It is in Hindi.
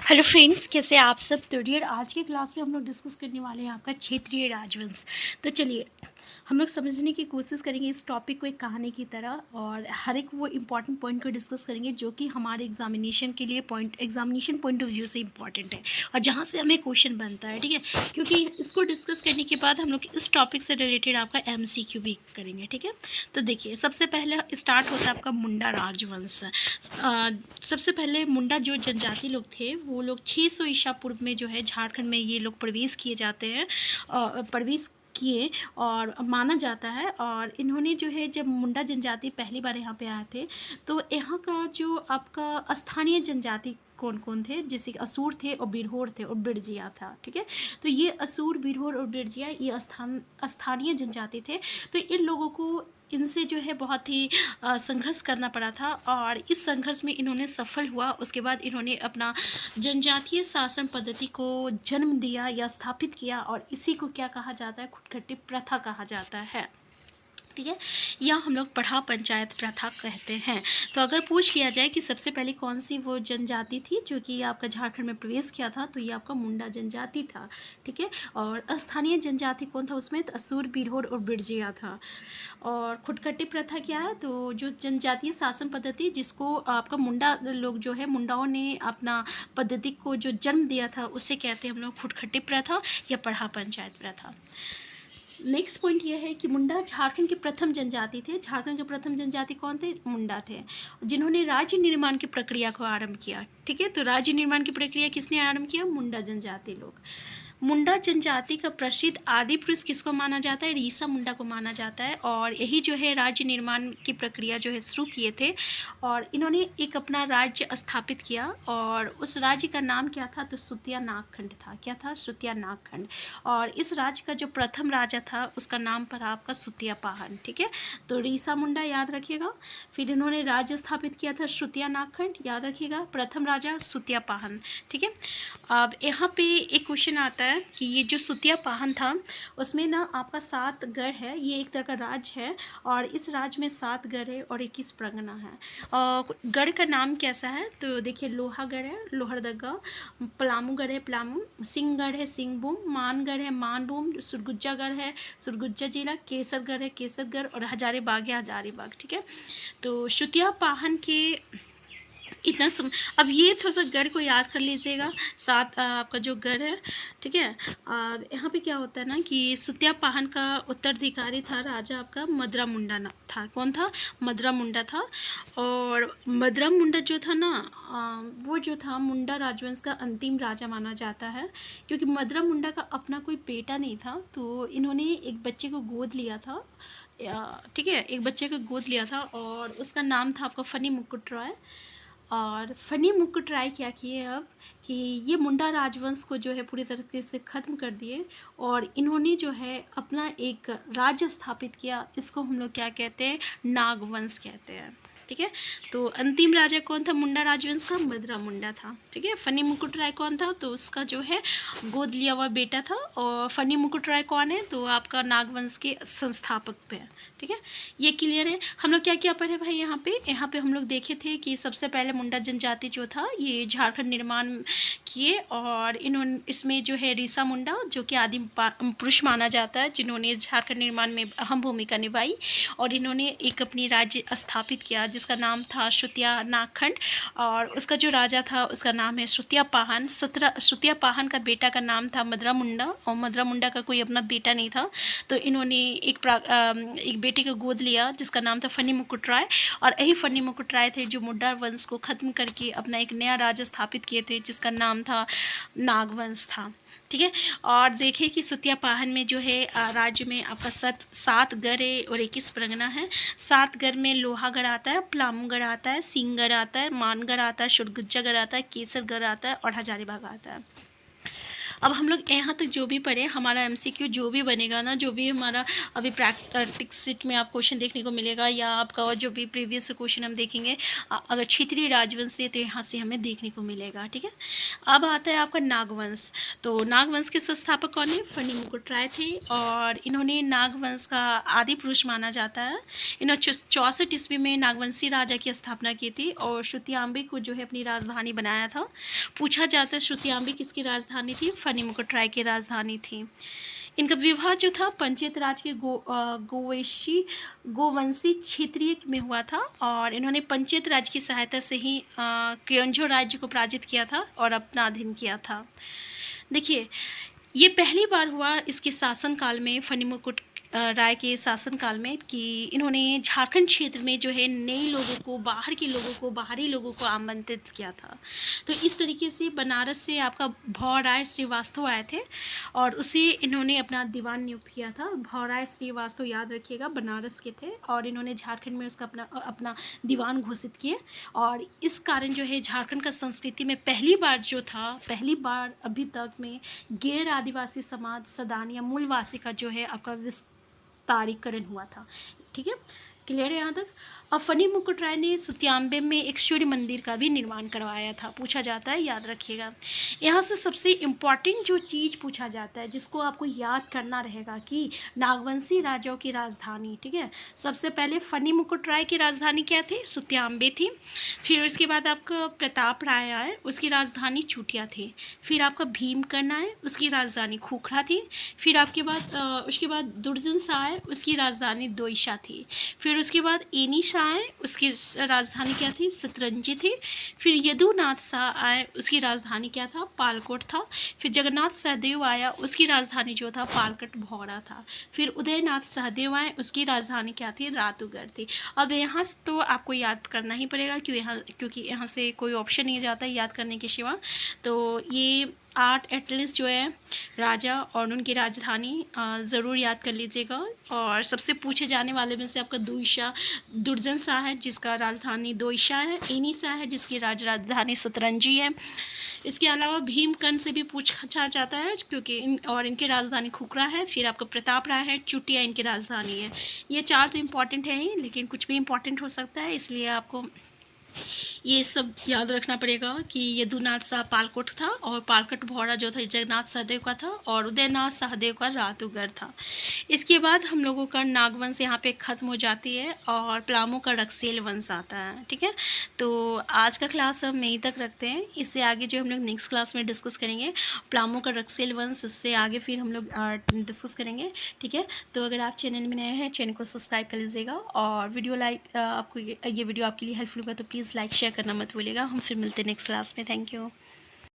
हेलो फ्रेंड्स, कैसे आप सब। तो डियर, आज के क्लास में हम लोग डिस्कस करने वाले हैं आपका क्षेत्रीय राजवंश। तो चलिए हम लोग समझने की कोशिश करेंगे इस टॉपिक को एक कहानी की तरह, और हर एक वो इम्पॉर्टेंट पॉइंट को डिस्कस करेंगे जो कि हमारे एग्जामिनेशन के लिए एग्जामिनेशन पॉइंट ऑफ व्यू से इम्पॉर्टेंट है और जहाँ से हमें क्वेश्चन बनता है। ठीक है, क्योंकि इसको डिस्कस करने के बाद हम लोग इस टॉपिक से रिलेटेड आपका MCQ भी करेंगे। ठीक है, तो देखिए सबसे पहले स्टार्ट होता है आपका मुंडा राजवंश। सबसे पहले मुंडा जो जनजाति लोग थे वो लोग 600 ईसा पूर्व में जो है झारखंड में ये लोग प्रवेश किए जाते हैं, प्रवेश किए और माना जाता है। और इन्होंने जो है, जब मुंडा जनजाति पहली बार यहाँ पे आए थे तो यहाँ का जो आपका स्थानीय जनजाति कौन कौन थे, जैसे कि असुर थे और बिरहोर थे और बिरजिया था। ठीक है, तो ये असुर, बिरहोर और बिरजिया ये स्थानीय जनजाति थे। तो इन लोगों को इनसे जो है बहुत ही संघर्ष करना पड़ा था, और इस संघर्ष में इन्होंने सफल हुआ। उसके बाद इन्होंने अपना जनजातीय शासन पद्धति को जन्म दिया या स्थापित किया, और इसी को क्या कहा जाता है, खुटखटी प्रथा कहा जाता है। ठीक है, या हम लोग पढ़ा पंचायत प्रथा कहते हैं। तो अगर पूछ लिया जाए कि सबसे पहले कौन सी वो जनजाति थी जो कि आपका झारखंड में प्रवेश किया था, तो ये आपका मुंडा जनजाति था। ठीक है, और स्थानीय जनजाति कौन था उसमें, तो असुर, बिरहोर और बिरजिया था। और खुटखटी प्रथा क्या है, तो जो जनजातीय शासन पद्धति जिसको आपका मुंडा लोग जो है, मुंडाओं ने अपना पद्धति को जो जन्म दिया था उसे कहते हैं हम लोग खुटखटी प्रथा या पढ़ा पंचायत प्रथा। नेक्स्ट पॉइंट यह है कि मुंडा झारखंड के प्रथम जनजाति थे। झारखंड के प्रथम जनजाति कौन थे, मुंडा थे, जिन्होंने राज्य निर्माण की प्रक्रिया को आरंभ किया। ठीक है, तो राज्य निर्माण की प्रक्रिया किसने आरंभ किया, मुंडा जनजाति लोग। मुंडा जनजाति का प्रसिद्ध आदि पुरुष किसको माना जाता है, रीसा मुंडा को माना जाता है, और यही जो है राज्य निर्माण की प्रक्रिया जो है शुरू किए थे। और इन्होंने एक अपना राज्य स्थापित किया, और उस राज्य का नाम क्या था, तो सुतिया नागखंड था। क्या था, सुतिया नागखंड। और इस राज्य का जो प्रथम राजा था उसका नाम पड़ा आपका सुतिया पाहन। ठीक है, तो रीसा मुंडा याद रखिएगा। फिर इन्होंने राज्य स्थापित किया था सुतिया नागखंड, याद रखिएगा, प्रथम राजा सुतिया पाहन। ठीक है, अब यहाँ पे एक क्वेश्चन आता है कि ये जो सुतिया पाहन था उसमें ना आपका 7 गढ़ है। ये एक तरह का राज्य है, और इस राज्य में 7 गढ़ है और 21 परगना है। और गढ़ का नाम कैसा है, तो देखिए लोहागढ़ है, लोहरदगा, पलामूगढ़ है, पलामू, सिंहगढ़ है, सिंहभूम, मानगढ़ है, मानभूम, सुरगुज्जागढ़ है, सुरगुज्जा जिला, केसरगढ़ है, केसरगढ़, और हजारीबाग है, हजारीबाग। ठीक है, तो सुतिया पाहन के इतना अब ये थोड़ा सा गढ़ को याद कर लीजिएगा, साथ आपका जो गढ़ है। ठीक है, यहाँ पे क्या होता है ना कि सुतिया पाहन का उत्तराधिकारी था राजा आपका मदरा मुंडा था। कौन था, मदरा मुंडा था। और मदरा मुंडा जो था ना, वो जो था मुंडा राजवंश का अंतिम राजा माना जाता है, क्योंकि मदरा मुंडा का अपना कोई बेटा नहीं था, तो इन्होंने एक बच्चे को गोद लिया था। ठीक है, एक बच्चे को गोद लिया था और उसका नाम था आपका फनी मुकुट रॉय। और फनी मुकुट राय क्या किए अब कि ये मुंडा राजवंश को जो है पूरी तरीके से ख़त्म कर दिए, और इन्होंने जो है अपना एक राज्य स्थापित किया। इसको हम लोग क्या कहते हैं, नागवंश कहते हैं। ठीक है, तो अंतिम राजा कौन था मुंडा राजवंश का, मदरा मुंडा था। ठीक है, फनी मुकुट राय कौन था, तो उसका जो है गोद लिया हुआ बेटा था। और फनी मुकुट राय कौन है, तो आपका नागवंश के संस्थापक पे है। ठीक है, ये क्लियर है। हम लोग क्या क्या पढ़े भाई, यहाँ पे हम लोग देखे थे कि सबसे पहले मुंडा जनजाति जो था ये झारखंड निर्माण किए, और इन्होंने इसमें जो है रीसा मुंडा जो कि आदिम पुरुष माना जाता है, जिन्होंने झारखंड निर्माण में अहम भूमिका निभाई, और इन्होंने एक अपनी राज्य स्थापित किया जिसका नाम था सुतिया नागखंड। और उसका जो राजा था उसका नाम है सुतिया पाहन। सुतिया पाहन का बेटा का नाम था मदरा मुंडा, और मदरा मुंडा का कोई अपना बेटा नहीं था, तो इन्होंने एक बेटे को गोद लिया जिसका नाम था फनी मुकुट राय। और यही फनी मुकुट राय थे जो मुंडा वंश को ख़त्म करके अपना एक नया राज्य स्थापित किए थे जिसका नाम था नागवंश था। ठीक है, और देखें कि सुतिया पाहन में जो है राज्य में आपका 7 गढ़ है और 21 परगना है। 7 गढ़ में लोहागढ़ आता है, पलामूगढ़ आता है, सिंहगढ़ आता है, मानगढ़ आता है, सुरगुज्जागढ़ आता है, केसरगढ़ आता है और हजारीबाग आता है। अब हम लोग यहाँ तक जो भी पढ़े, हमारा एमसीक्यू जो भी बनेगा ना, जो भी हमारा अभी प्रैक्टिस सेट में आप क्वेश्चन देखने को मिलेगा या आपका और जो भी प्रीवियस क्वेश्चन हम देखेंगे अगर क्षेत्रीय राजवंश से, तो यहाँ से हमें देखने को मिलेगा। ठीक है, अब आता है आपका नागवंश। तो नागवंश के संस्थापक कौन है? फनी मुकुट राय थे, और इन्होंने नागवंश का आदि पुरुष माना जाता है। इन्होंने 64 ईस्वी में नागवंशी राजा की स्थापना की थी और श्रुतियाम्बी को जो है अपनी राजधानी बनाया था। पूछा जाता है श्रुतियाम्बी किसकी राजधानी थी? फनी मुकुट राय की राजधानी थी। इनका विवाह जो था पंचायत राज के गोवंशी क्षेत्रीय में हुआ था, और इन्होंने पंचायत राज की सहायता से ही क्योंझो राज्य को पराजित किया था और अपना अधीन किया था। देखिए, ये पहली बार हुआ इसके शासनकाल में, फनी मुकुट राय के शासनकाल में, कि इन्होंने झारखंड क्षेत्र में जो है नए लोगों को, बाहरी लोगों को आमंत्रित किया था। तो इस तरीके से बनारस से आपका भौराय श्रीवास्तव आए थे और उसे इन्होंने अपना दीवान नियुक्त किया था। भौराय श्रीवास्तव याद रखिएगा, बनारस के थे, और इन्होंने झारखंड में उसका अपना दीवान घोषित किए। और इस कारण जो है झारखंड का संस्कृति में पहली बार अभी तक में गैर आदिवासी समाज सदान या मूलवासी का जो है आपका विस्तारीकरण हुआ था। ठीक है, क्लियर है यहाँ तक? अब फनी मुकुट राय ने सुतियाम्बे में एक सूर्य मंदिर का भी निर्माण करवाया था। पूछा जाता है, याद रखिएगा। यहाँ से सबसे इम्पॉर्टेंट जो चीज़ पूछा जाता है, जिसको आपको याद करना रहेगा, कि नागवंशी राजाओं की राजधानी। ठीक है, सबसे पहले फनी मुकुट राय की राजधानी क्या थी? सुतियाम्बे थी। फिर उसके बाद आपका प्रताप राय आए, उसकी राजधानी चूटिया थी। फिर आपका भीमकर्ण आए, उसकी राजधानी खूखड़ा थी। फिर उसके बाद दुर्जन शाह आए, उसकी राजधानी दोईशा थी। फिर उसके बाद एनी शाह आए, उसकी राजधानी क्या थी? सतरंजी थी। फिर यदुनाथ शाह आए, उसकी राजधानी क्या था? पालकोट था। फिर जगन्नाथ सहदेव आया, उसकी राजधानी जो था पालकट भौरा था। फिर उदयनाथ सहदेव आए, उसकी राजधानी क्या थी? रातूगढ़ थी। अब यहाँ तो आपको याद करना ही पड़ेगा, क्योंकि यहाँ से कोई ऑप्शन नहीं जाता याद करने के सिवा। तो ये 8 एटलीस्ट जो है राजा और उनकी राजधानी ज़रूर याद कर लीजिएगा। और सबसे पूछे जाने वाले में से आपका दुर्जन शाह है, जिसका राजधानी दोईशा है। एनी शाह है, जिसकी राजधानी सतरंजी है। इसके अलावा भीमकर्ण से भी पूछा जाता है, क्योंकि इनकी राजधानी खुखरा है। फिर आपका प्रताप राय है, चुटिया इनकी राजधानी है। ये 4 तो इम्पॉर्टेंट है ही, लेकिन कुछ भी इम्पॉर्टेंट हो सकता है, इसलिए आपको ये सब याद रखना पड़ेगा कि यदुनाथ शाह पालकोट था, और पालकट भौरा जो था जगन्नाथ सहदेव का था, और उदयनाथ सहदेव का रातूगढ़ था। इसके बाद हम लोगों का नागवंश यहाँ पे ख़त्म हो जाती है, और प्लामू का रक्सेल वंश आता है। ठीक है, तो आज का क्लास हम यहीं तक रखते हैं। इससे आगे जो हम लोग नेक्स्ट क्लास में डिस्कस करेंगे प्लामू का रक्सेल वंश, इससे आगे फिर हम लोग डिस्कस करेंगे। ठीक है, तो अगर आप चैनल में नए हैं, चैनल को सब्सक्राइब कर लीजिएगा, और आपको ये वीडियो आपके लिए हेल्पफुल होगा तो प्लीज़ लाइक शेयर करना मत भूलिएगा। हम फिर मिलते हैं नेक्स्ट क्लास में। Thank you.